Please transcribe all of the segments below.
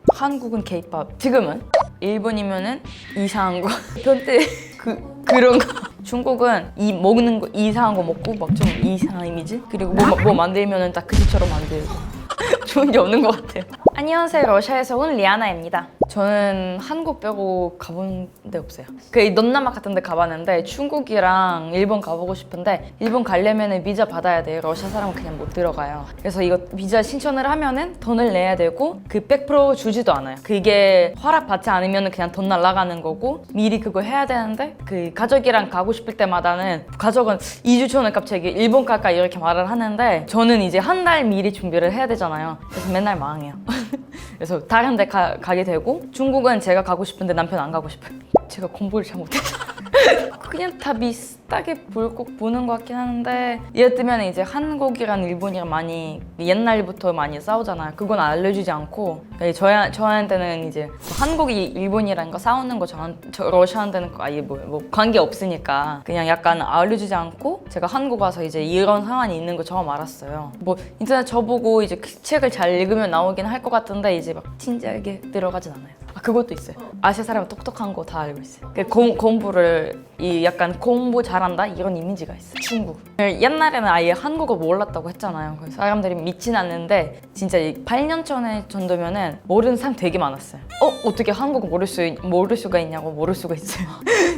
한국은 케이팝, 지금은 일본이면은 이상한 거 변태 그런 거. 중국은 이 먹는 거 이상한 거 먹고 막 좀 이상한 이미지, 그리고 뭐 만들면은 딱 그집처럼 만들고 좋은 게 없는 것 같아요. 안녕하세요, 러시아에서 온 리아나입니다. 저는 한국 빼고 가본 데 없어요. 그 동남아 같은 데 가봤는데 중국이랑 일본 가보고 싶은데 일본 가려면은 비자 받아야 돼요. 러시아 사람은 그냥 못 들어가요. 그래서 이거 비자 신청을 하면은 돈을 내야 되고 그 100% 주지도 않아요. 그게 허락받지 않으면은 그냥 돈 날라가는 거고 미리 그거 해야 되는데 그 가족이랑 가고 싶을 때마다는 가족은 2주 전에 갑자기 일본 갈까 이렇게 말을 하는데 저는 이제 한 달 미리 준비를 해야 되잖아요. 그래서 맨날 망해요. 그래서 다른 데 가게 되고 중국은 제가 가고 싶은데 남편 안 가고 싶어요. 제가 공부를 잘 못해서 그냥 다 비슷하게 꼭 보는 것 같긴 하는데 예를 들면 이제 한국이랑 일본이랑 많이 옛날부터 많이 싸우잖아요. 그건 알려주지 않고 저한테는 이제 한국이 일본이랑 거 싸우는 거 러시아한테는 아예 뭐 관계 없으니까 그냥 약간 알려주지 않고 제가 한국 와서 이제 이런 상황이 있는 거 처음 알았어요. 뭐 인터넷 저보고 이제 그 책을 잘 읽으면 나오긴 할 것 같은데 이제 막 진지하게 들어가진 않아요. 그것도 있어요. 아시아 사람은 똑똑한 거 다 알고 있어요. 공부를 약간 공부 잘한다 이런 이미지가 있어요. 중국. 옛날에는 아예 한국어 몰랐다고 했잖아요. 그래서 사람들이 믿진 않는데 진짜 8년 전에 정도면은 모르는 사람 되게 많았어요. 어떻게 한국어 모를 수가 있냐고 모를 수가 있어요.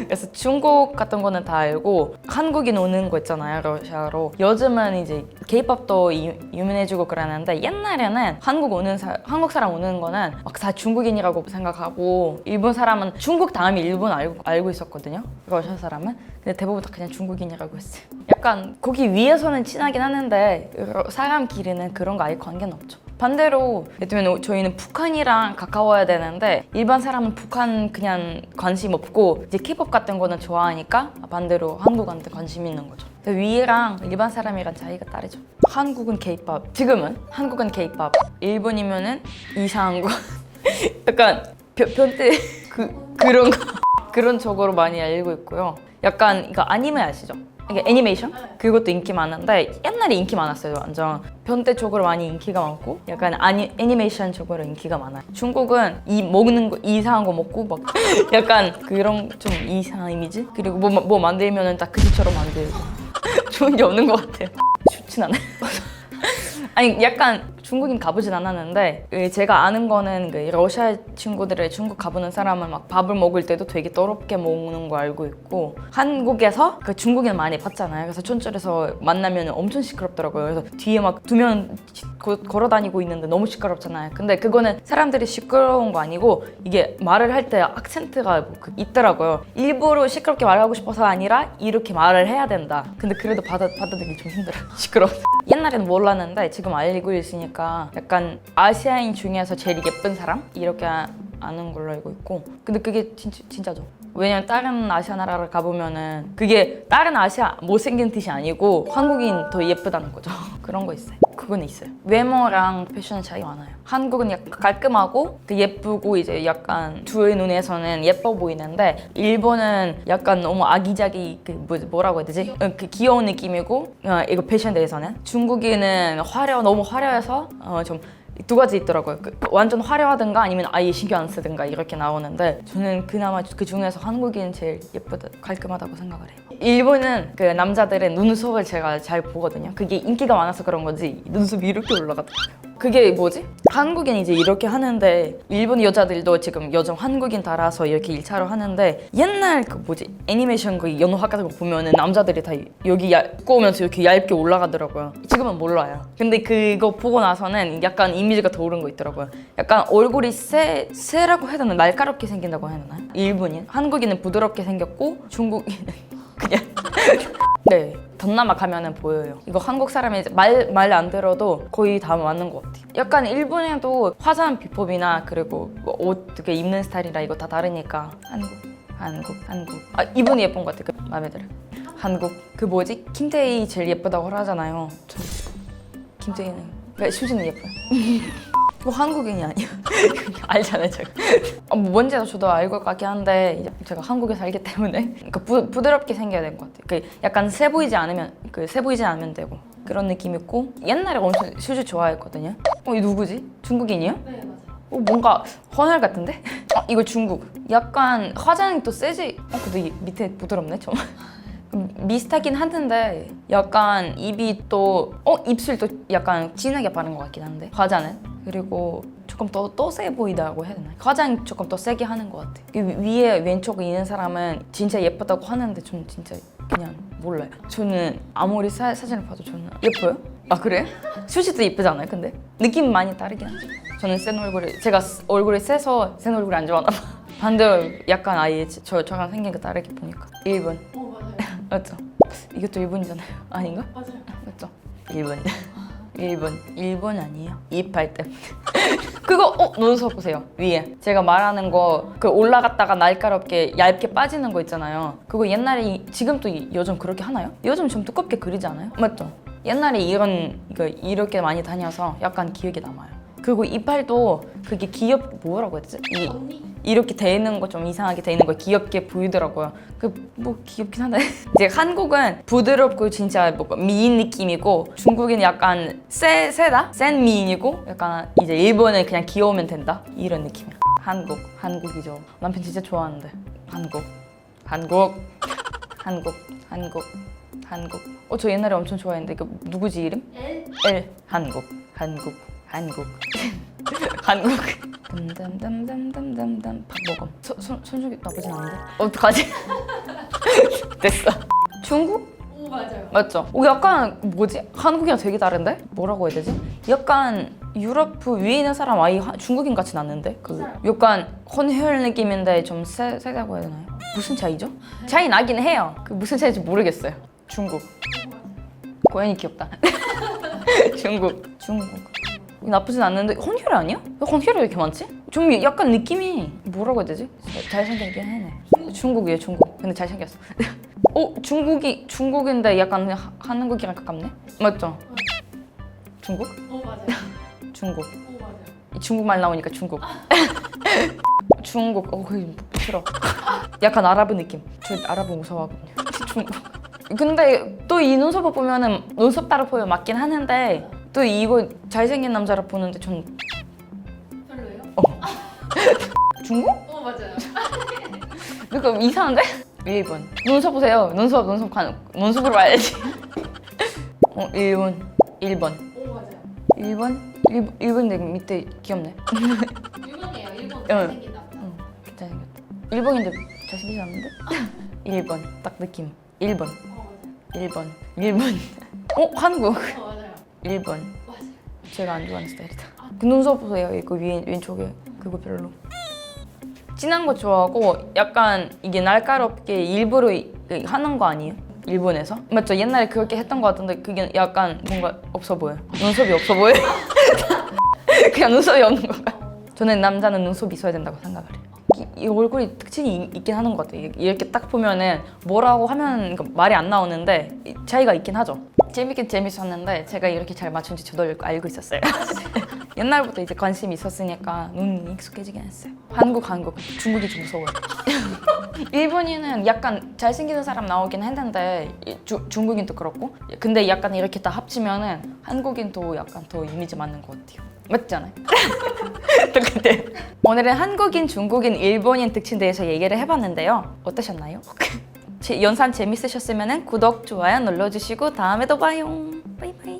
그래서 중국 같은 거는 다 알고 한국인 오는 거 있잖아요, 러시아로. 요즘은 이제 케이팝도 유명해지고 그러는데 옛날에는 한국 사람 오는 거는 막 다 중국인이라고 생각하고 일본 사람은 중국 다음에 일본 알고 있었거든요. 러시아 사람은. 근데 대부분 다 그냥 중국인이라고 했어요. 약간 거기 위에서는 친하긴 하는데 사람끼리는 그런 거 아예 관계는 없죠. 반대로 예를 들면 저희는 북한이랑 가까워야 되는데 일반 사람은 북한 그냥 관심 없고 이제 케이팝 같은 거는 좋아하니까 반대로 한국한테 관심 있는 거죠. 위랑 일반 사람이랑 차이가 다르죠. 한국은 케이팝, 지금은 한국은 케이팝, 일본이면은 이상한 거 약간 변태 그런 거 그런 쪽으로 많이 알고 있고요. 약간 이거 아니메 아시죠? 이게 애니메이션? 그것도 인기 많은데 옛날에 인기 많았어요. 완전 변태 쪽으로 많이 인기가 많고 약간 애니메이션 쪽으로 인기가 많아요. 중국은 이 먹는 거 이상한 거 먹고 막 약간 그런 좀 이상한 이미지? 그리고 뭐 만들면은 딱 그집처럼 만들고 좋은 게 없는 것 같아요. 쉽진 않아요. 아니 약간 중국인 가보진 않았는데 제가 아는 거는 러시아 친구들의 중국 가보는 사람은 막 밥을 먹을 때도 되게 더럽게 먹는 거 알고 있고 한국에서 중국인 많이 봤잖아요. 그래서 촌철에서 만나면 엄청 시끄럽더라고요. 그래서 뒤에 막 2명 걸어 다니고 있는데 너무 시끄럽잖아요. 근데 그거는 사람들이 시끄러운 거 아니고 이게 말을 할 때 악센트가 있더라고요. 일부러 시끄럽게 말하고 싶어서 아니라 이렇게 말을 해야 된다. 근데 그래도 받아들이기 좀 힘들어요. 시끄러워. 옛날에는 몰랐는데 지금 알고 있으니까 약간 아시아인 중에서 제일 예쁜 사람? 이렇게 아는 걸로 알고 있고 근데 그게 진짜죠. 왜냐면 다른 아시아 나라를 가보면은 그게 다른 아시아 못생긴 뜻이 아니고 한국인 더 예쁘다는 거죠. 그런 거 있어요. 그건 있어요. 외모랑 패션 차이 많아요. 한국은 약간 깔끔하고 예쁘고 이제 약간 저의 눈에서는 예뻐 보이는데 일본은 약간 너무 아기자기 뭐라고 해야 되지? 귀여운 느낌이고 이거 패션 대해서는 중국인은 너무 화려해서 좀 두 가지 있더라고요. 완전 화려하든가 아니면 아예 신경 안 쓰든가 이렇게 나오는데 저는 그나마 그 중에서 한국인 제일 예쁘다, 깔끔하다고 생각을 해요. 일본은 남자들은 눈썹을 제가 잘 보거든요. 그게 인기가 많아서 그런 건지 눈썹이 이렇게 올라가더라고요. 그게 뭐지? 한국인 이제 이렇게 하는데 일본 여자들도 지금 요즘 한국인 따라서 이렇게 1차로 하는데 옛날 애니메이션 연화 같은 거 보면은 남자들이 다 여기 꼬우면서 이렇게 얇게 올라가더라고요. 지금은 몰라요. 근데 그거 보고 나서는 약간 이미지가 떠오른 거 있더라고요. 약간 얼굴이 세라고 해야 되나? 날카롭게 생긴다고 해야 되나요? 일본인. 한국인은 부드럽게 생겼고 중국인은 그냥 네. 동남아 가면은 보여요. 이거 한국 사람이 말 안 들어도 거의 다 맞는 것 같아요. 약간 일본에도 화장 비법이나 그리고 옷 어떻게 입는 스타일이라 이거 다 다르니까 한국. 이분이 예쁜 것 같아요. 마음에 들어요. 한국. 김태희 제일 예쁘다고 하잖아요. 김태희는 수진은 예뻐요. 한국인이 아니야. 알잖아요, 제가. 뭔지 저도 알 것 같긴 한데 제가 한국에 살기 때문에 부드럽게 생겨야 될 것 같아요. 약간 세 보이지 않으면 되고 그런 느낌 있고 옛날에 엄청 슈즈 좋아했거든요. 이 누구지? 중국인이요? 네, 맞아요. 뭔가 헌혈 같은데? 이거 중국. 약간 화장이 또 세지? 근데 이 밑에 부드럽네 좀. 비슷하긴 하던데 약간 입이 또 입술도 약간 진하게 바른 것 같긴 한데 화장은. 그리고 조금 더 세 보이다고 해야 되나? 화장 조금 더 세게 하는 것 같아. 위에 왼쪽에 있는 사람은 진짜 예쁘다고 하는데 저는 진짜 그냥 몰라요. 저는 아무리 사진을 봐도 저는 예뻐요? 아 그래? 수지도 예쁘잖아요 근데? 느낌 많이 다르긴 하죠. 저는 센 얼굴이 제가 얼굴이 세서 센 얼굴이 안 좋아하나 봐. 반대로 약간 아예 저랑 생긴 거 다르게 보니까 1번. 맞아요. 맞죠? 이것도 1번이잖아요. 아닌가? 맞아요. 맞죠? 1번. 1번 아니에요. 이빨 때문에. 그거 눈썹 보세요. 위에. 제가 말하는 거 그 올라갔다가 날카롭게 얇게 빠지는 거 있잖아요. 그거 옛날에 지금도 요즘 그렇게 하나요? 요즘 좀 두껍게 그리지 않아요? 맞죠? 옛날에 이거 이렇게 많이 다녀서 약간 기억에 남아요. 그리고 이빨도 그게 뭐라고 했지? 언니? 이렇게 돼 있는 거 좀 이상하게 돼 있는 거 귀엽게 보이더라고요. 뭐 귀엽긴 한데 이제 한국은 부드럽고 진짜 뭐 미인 느낌이고 중국은 약간 세다? 센 미인이고 약간 이제 일본은 그냥 귀여우면 된다 이런 느낌이야. 한국이죠. 남편 진짜 좋아하는데 한국. 저 옛날에 엄청 좋아했는데 이거 누구지 이름? L. 한국. 담담담담담담담 박보검. 손주기 나쁘진 않은데? 어떡하지? 됐어. 중국? 오 맞아요. 맞죠? 약간 뭐지? 한국이랑 되게 다른데? 뭐라고 해야 되지? 약간 유럽 위에 있는 사람 아예 중국인 같이 났는데? 약간 혼혈 느낌인데 좀 세다고 해야 되나요? 무슨 차이죠? 차이 나긴 해요. 무슨 차이인지 모르겠어요. 중국. 고양이 귀엽다. 중국. 나쁘진 않는데 혼혈이 아니야? 왜 혼혈이 이렇게 많지? 좀 약간 느낌이 뭐라고 해야 되지? 잘생기긴 해네. 중국이에요 중국. 근데 잘생겼어. 중국인데 약간 한국이랑 가깝네? 맞죠? 중국? 맞아요. 중국. 맞아요. 중국말 나오니까 중국. 중국. 그게 싫어. 약간 아랍 느낌. 저 아랍 무서워하거든요. 중국. 근데 또 이 눈썹을 보면은 눈썹 따라 보면 맞긴 하는데 또 이거 잘생긴 남자라 보는데 전 별로예요? 중국? 맞아요. 그러니까 이상한데? 1번. 눈썹 보세요. 눈썹으로 봐야지. 1번. 오 맞아요. 1번 내 밑에 귀엽네. 1번이에요. 1번 잘생긴다. 잘생겼다. 1번인데 잘생기지 않는데? 1번. 딱 느낌. 1번. 맞아요. 1번. 한국. 맞아요. 1번. 맞아요. 제가 안 좋아하는 스타일이다. 그 눈썹 보세요. 이거 왼쪽에. 그거 별로. 진한 거 좋아하고 약간 이게 날카롭게 일부러 하는 거 아니에요? 일본에서? 맞죠? 옛날에 그렇게 했던 거 같은데 그게 약간 뭔가 없어 보여요. 눈썹이 없어 보여요. 그냥 눈썹이 없는 거야. 저는 남자는 눈썹이 있어야 된다고 생각을 해요. 이 얼굴이 특징이 있긴 하는 것 같아요. 이렇게 딱 보면은 뭐라고 하면 말이 안 나오는데 차이가 있긴 하죠. 재밌긴 재밌었는데 제가 이렇게 잘 맞춘지 저도 알고 있었어요. 옛날부터 이제 관심이 있었으니까 눈이 익숙해지긴 했어요. 한국. 중국이 좀 무서워요. 일본인은 약간 잘생기는 사람 나오긴 했는데 중국인도 그렇고 근데 약간 이렇게 다 합치면은 한국인도 약간 더 이미지 맞는 것 같아요. 맞지 않아요? 똑같아. 오늘은 한국인, 중국인, 일본인 특징에 대해서 얘기를 해봤는데요. 어떠셨나요? 영상 재밌으셨으면 구독, 좋아요 눌러주시고 다음에도 봐요. 바이바이.